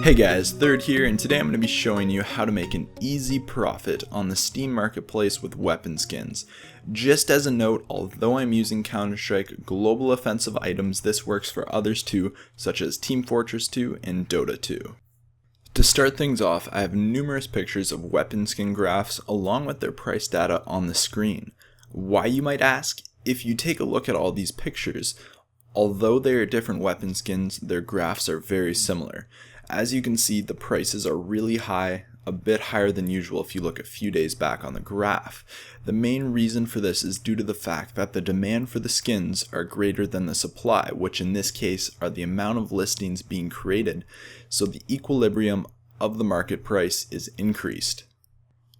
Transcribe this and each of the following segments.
Hey guys, Third here, and today I'm going to be showing you how to make an easy profit on the Steam marketplace with weapon skins. Just as a note, although I'm using Counter-Strike Global Offensive items, this works for others too, such as Team Fortress 2 and Dota 2. To start things off, I have numerous pictures of weapon skin graphs along with their price data on the screen. Why, you might ask? If you take a look at all these pictures, although they are different weapon skins, their graphs are very similar. As you can see, the prices are really high, a bit higher than usual if you look a few days back on the graph. The main reason for this is due to the fact that the demand for the skins are greater than the supply, which in this case are the amount of listings being created, so the equilibrium of the market price is increased.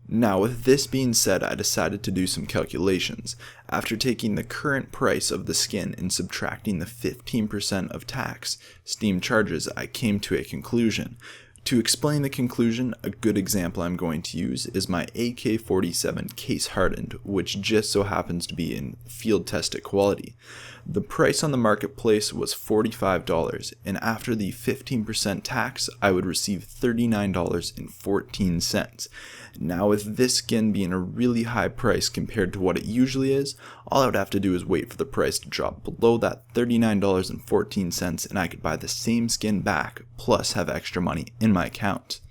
Now, with this being said, I decided to do some calculations. After taking the current price of the skin and subtracting the 15% of tax Steam charges, I came to a conclusion. To explain the conclusion, a good example I'm going to use is my AK-47 case hardened, which just so happens to be in field tested quality. The price on the marketplace was $45, and after the 15% tax, I would receive $39.14. Now, with this skin being a really high price compared to what it usually is, all I would have to do is wait for the price to drop below that $39.14 and I could buy the same skin back, plus have extra money in my account.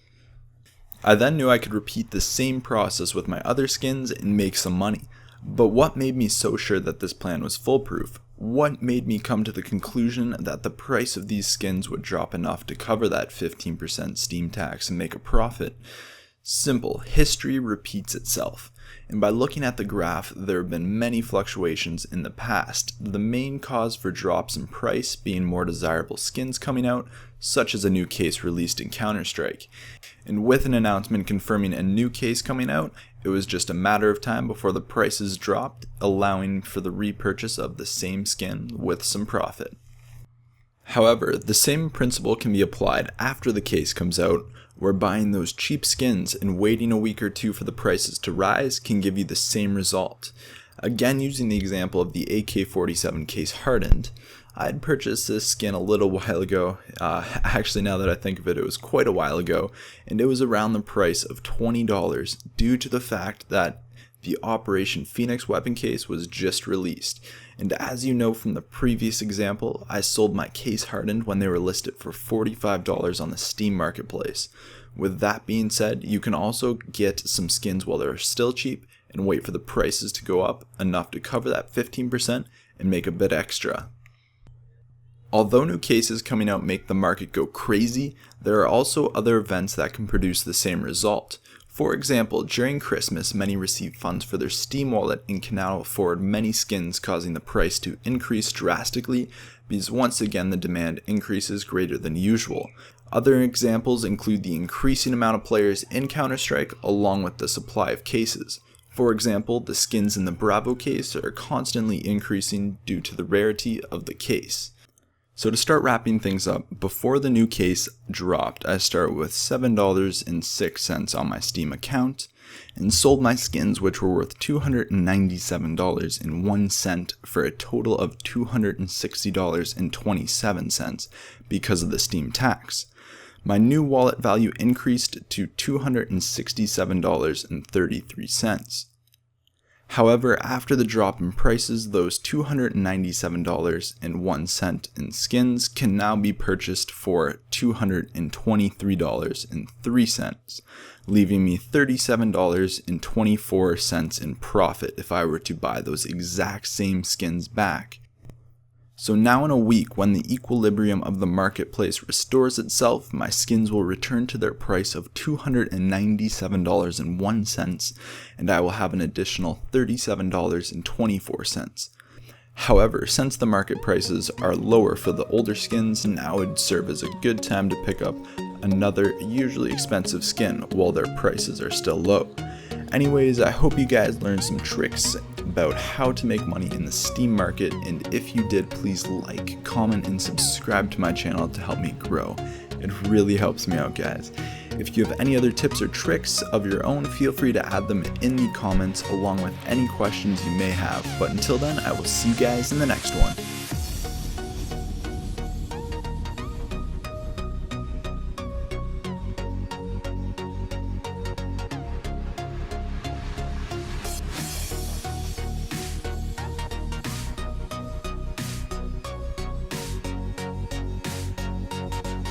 I then knew I could repeat the same process with my other skins and make some money. But what made me so sure that this plan was foolproof? What made me come to the conclusion that the price of these skins would drop enough to cover that 15% Steam tax and make a profit? Simple, history repeats itself. And by looking at the graph, there have been many fluctuations in the past, the main cause for drops in price being more desirable skins coming out, such as a new case released in Counter-Strike. And with an announcement confirming a new case coming out, it was just a matter of time before the prices dropped, allowing for the repurchase of the same skin with some profit. However, the same principle can be applied after the case comes out, where buying those cheap skins and waiting a week or two for the prices to rise can give you the same result. Again, using the example of the AK-47 case hardened, I'd purchased this skin a little while ago. Actually, now that I think of it, it was quite a while ago, and it was around the price of $20 due to the fact that the Operation Phoenix weapon case was just released. And as you know from the previous example, I sold my case hardened when they were listed for $45 on the Steam marketplace. With that being said, you can also get some skins while they're still cheap and wait for the prices to go up enough to cover that 15% and make a bit extra. Although new cases coming out make the market go crazy, there are also other events that can produce the same result. For example, during Christmas, many receive funds for their Steam wallet and can now afford many skins, causing the price to increase drastically because once again the demand increases greater than usual. Other examples include the increasing amount of players in Counter-Strike along with the supply of cases. For example, the skins in the Bravo case are constantly increasing due to the rarity of the case. So to start wrapping things up, before the new case dropped, I started with $7.06 on my Steam account and sold my skins, which were worth $297.01 for a total of $260.27 because of the Steam tax. My new wallet value increased to $267.33. However, after the drop in prices, those $297.01 in skins can now be purchased for $223.03, leaving me $37.24 in profit if I were to buy those exact same skins back. So now in a week, when the equilibrium of the marketplace restores itself, my skins will return to their price of $297.01, and I will have an additional $37.24. However, since the market prices are lower for the older skins, now would serve as a good time to pick up another usually expensive skin while their prices are still low. Anyways, I hope you guys learned some tricks about how to make money in the Steam market, and if you did, please like, comment, and subscribe to my channel to help me grow. It really helps me out, guys. If you have any other tips or tricks of your own, feel free to add them in the comments along with any questions you may have. But until then, I will see you guys in the next one.